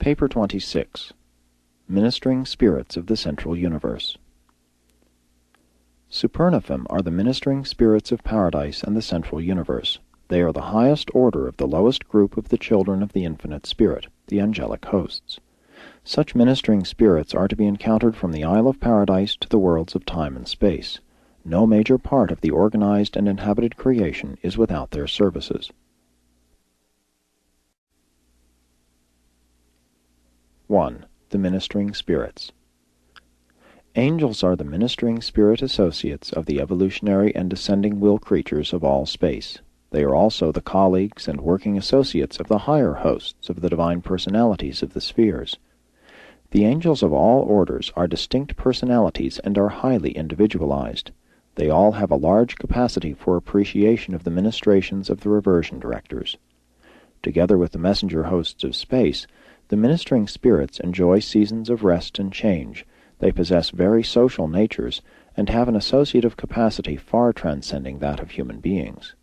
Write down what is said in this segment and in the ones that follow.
Paper 26. Ministering Spirits of the Central Universe. Supernaphim are the ministering spirits of paradise and the central universe. They are the highest order of the lowest group of the children of the infinite spirit, the angelic hosts. Such ministering spirits are to be encountered from the Isle of Paradise to the worlds of time and space. No major part of the organized and inhabited creation is without their services. 1. The Ministering Spirits. Angels are the ministering spirit associates of the evolutionary and descending will creatures of all space. They are also the colleagues and working associates of the higher hosts of the divine personalities of the spheres. The angels of all orders are distinct personalities and are highly individualized. They all have a large capacity for appreciation of the ministrations of the reversion directors. Together with the messenger hosts of space, the ministering spirits enjoy seasons of rest and change. They possess very social natures and have an associative capacity far transcending that of human beings.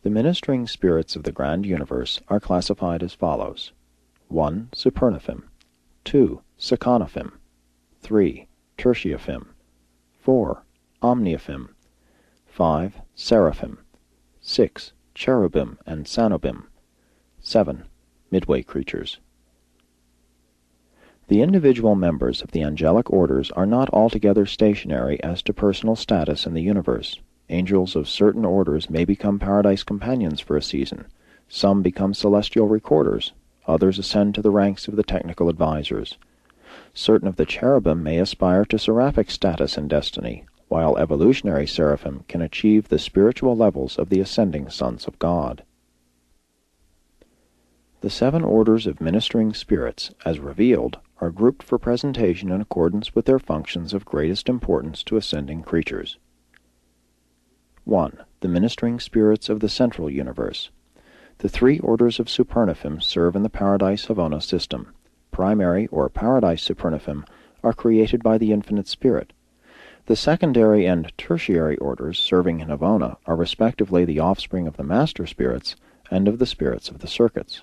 The ministering spirits of the grand universe are classified as follows: 1. Supernaphim, 2. Sekanaphim, 3. Tertiaphim, 4. Omniaphim, 5. Seraphim, 6. Cherubim and Sanobim, 7. Midway creatures. The individual members of the angelic orders are not altogether stationary as to personal status in the universe. Angels of certain orders may become paradise companions for a season. Some become celestial recorders. Others ascend to the ranks of the technical advisors. Certain of the cherubim may aspire to seraphic status and destiny, while evolutionary seraphim can achieve the spiritual levels of the ascending sons of God. The 7 orders of ministering spirits, as revealed, are grouped for presentation in accordance with their functions of greatest importance to ascending creatures. 1. The ministering spirits of the central universe. The 3 orders of Supernaphim serve in the Paradise Havona system. Primary or Paradise Supernaphim are created by the infinite spirit. The secondary and tertiary orders serving in Havona are respectively the offspring of the master spirits and of the spirits of the circuits.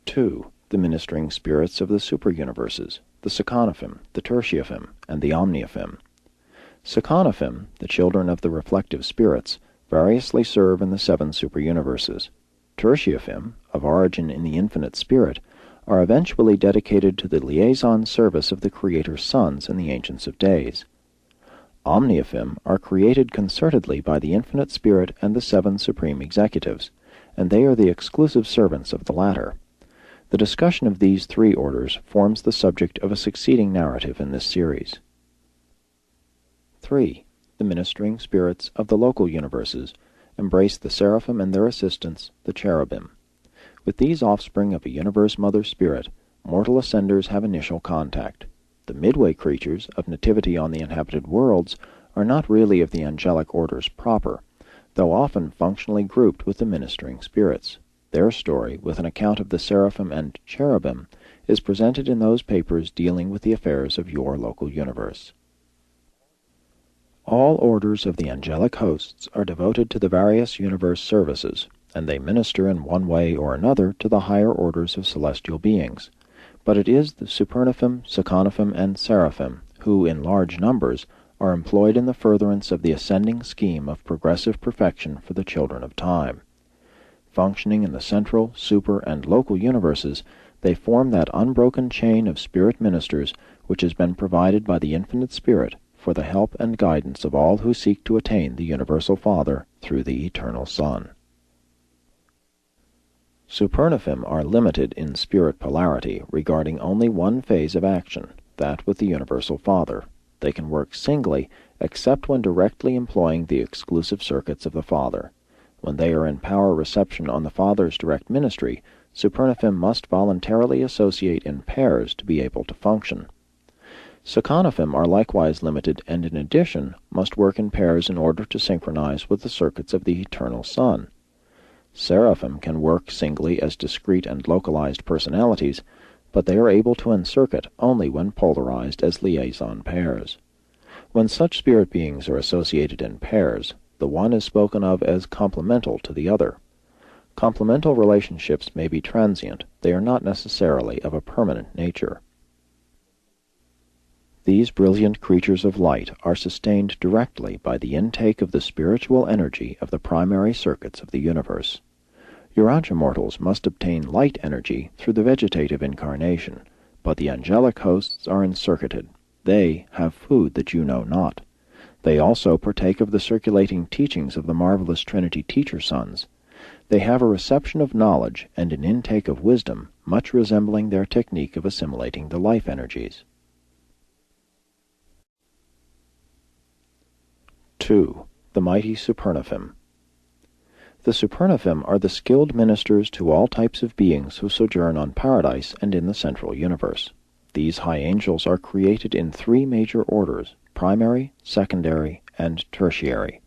2. The ministering spirits of the superuniverses, the Sekanaphim, the Tertiaphim, and the Omniaphim. Sekanaphim, the children of the reflective spirits, variously serve in the 7 superuniverses. Tertiaphim, of origin in the infinite spirit, are eventually dedicated to the liaison service of the Creator's sons in the Ancients of Days. Omniaphim are created concertedly by the infinite spirit and the 7 supreme executives, and they are the exclusive servants of the latter. The discussion of these 3 orders forms the subject of a succeeding narrative in this series. 3. The ministering spirits of the local universes embrace the seraphim and their assistants, the cherubim. With these offspring of a universe mother spirit, mortal ascenders have initial contact. The midway creatures of nativity on the inhabited worlds are not really of the angelic orders proper, though often functionally grouped with the ministering spirits. Their story, with an account of the seraphim and cherubim, is presented in those papers dealing with the affairs of your local universe. All orders of the angelic hosts are devoted to the various universe services, and they minister in one way or another to the higher orders of celestial beings. But it is the Supernaphim, Sekanaphim, and Seraphim who, in large numbers, are employed in the furtherance of the ascending scheme of progressive perfection for the children of time. Functioning in the central, super, and local universes, they form that unbroken chain of spirit ministers which has been provided by the infinite spirit for the help and guidance of all who seek to attain the universal Father through the eternal Son. Supernaphim are limited in spirit polarity regarding only one phase of action, that with the universal Father. They can work singly, except when directly employing the exclusive circuits of the Father. When they are in power reception on the Father's direct ministry, Supernaphim must voluntarily associate in pairs to be able to function. Sekanaphim are likewise limited and in addition must work in pairs in order to synchronize with the circuits of the Eternal Son. Seraphim can work singly as discrete and localized personalities, but they are able to encircuit only when polarized as liaison pairs. When such spirit beings are associated in pairs, the one is spoken of as complemental to the other. Complemental relationships may be transient, they are not necessarily of a permanent nature. These brilliant creatures of light are sustained directly by the intake of the spiritual energy of the primary circuits of the universe. Urantia mortals must obtain light energy through the vegetative incarnation, but the angelic hosts are encircuited. They have food that you know not. They also partake of the circulating teachings of the marvelous Trinity teacher sons. They have a reception of knowledge and an intake of wisdom much resembling their technique of assimilating the life energies. 2. The mighty Supernaphim. The Supernaphim are the skilled ministers to all types of beings who sojourn on paradise and in the central universe. These high angels are created in three major orders: primary, secondary, and tertiary.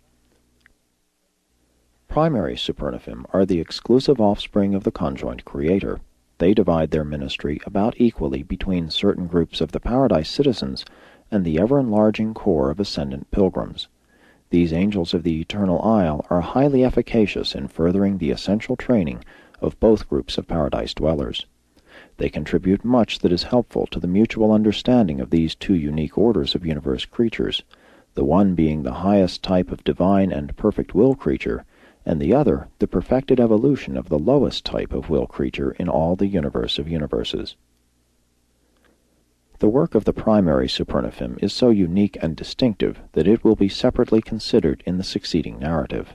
Primary Supernaphim are the exclusive offspring of the conjoint Creator. They divide their ministry about equally between certain groups of the paradise citizens and the ever-enlarging corps of ascendant pilgrims. These angels of the Eternal Isle are highly efficacious in furthering the essential training of both groups of paradise dwellers. They contribute much that is helpful to the mutual understanding of these two unique orders of universe creatures, the one being the highest type of divine and perfect will creature, and the other the perfected evolution of the lowest type of will creature in all the universe of universes. The work of the primary Supernaphim is so unique and distinctive that it will be separately considered in the succeeding narrative.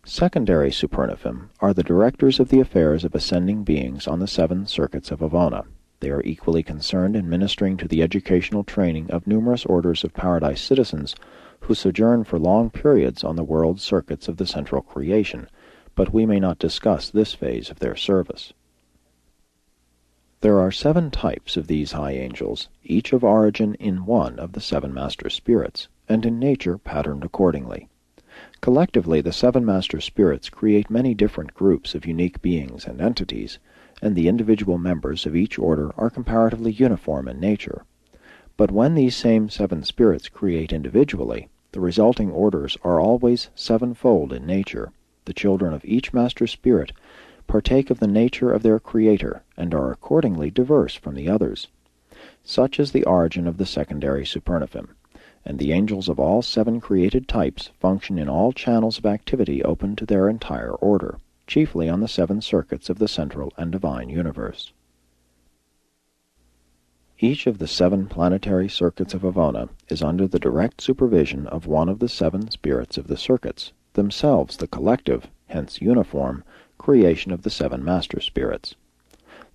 Secondary Supernaphim are the directors of the affairs of ascending beings on the 7 circuits of Avona. They are equally concerned in ministering to the educational training of numerous orders of paradise citizens who sojourn for long periods on the world circuits of the central creation, but we may not discuss this phase of their service. There are 7 types of these high angels, each of origin in one of the 7 master spirits, and in nature patterned accordingly. Collectively, the 7 master spirits create many different groups of unique beings and entities, and the individual members of each order are comparatively uniform in nature. But when these same 7 spirits create individually, the resulting orders are always 7-fold in nature. The children of each master spirit partake of the nature of their Creator, and are accordingly diverse from the others. Such is the origin of the secondary Supernaphim, and the angels of all 7 created types function in all channels of activity open to their entire order, chiefly on the 7 circuits of the central and divine universe. Each of the 7 planetary circuits of Avona is under the direct supervision of one of the 7 spirits of the circuits, themselves the collective, hence uniform, creation of the 7 master spirits.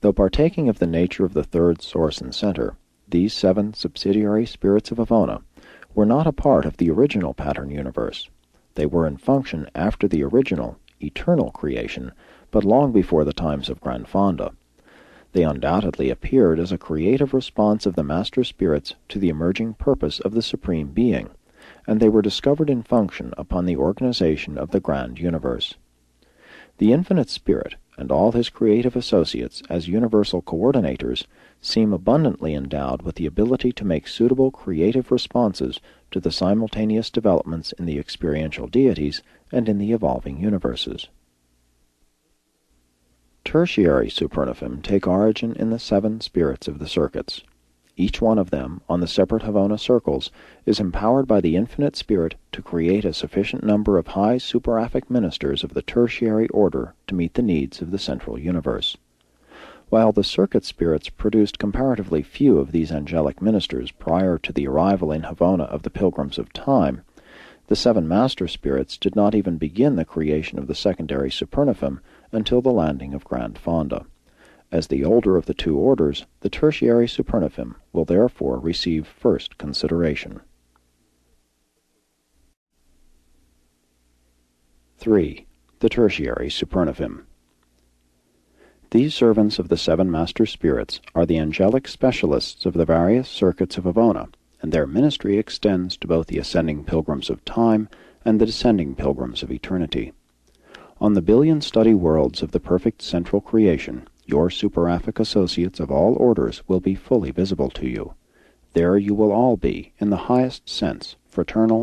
Though partaking of the nature of the third source and center, these 7 subsidiary spirits of Avona were not a part of the original pattern universe. They were in function after the original, eternal creation, but long before the times of Grand Fonda. They undoubtedly appeared as a creative response of the master spirits to the emerging purpose of the Supreme Being, and they were discovered in function upon the organization of the grand universe. The Infinite Spirit and all his creative associates as universal coordinators seem abundantly endowed with the ability to make suitable creative responses to the simultaneous developments in the experiential deities and in the evolving universes. Tertiary Supernaphim take origin in the 7 spirits of the circuits. Each one of them, on the separate Havona circles, is empowered by the Infinite Spirit to create a sufficient number of high superaphic ministers of the tertiary order to meet the needs of the central universe. While the circuit spirits produced comparatively few of these angelic ministers prior to the arrival in Havona of the Pilgrims of Time, the 7 master spirits did not even begin the creation of the secondary Supernaphim until the landing of Grand Fonda. As the older of the 2 orders, the tertiary Supernaphim will therefore receive first consideration. 3. The tertiary Supernaphim. These servants of the 7 master spirits are the angelic specialists of the various circuits of Avona, and their ministry extends to both the ascending pilgrims of time and the descending pilgrims of eternity. On the billion-study worlds of the perfect central creation, your superaphic associates of all orders will be fully visible to you. There you will all be, in the highest sense, fraternal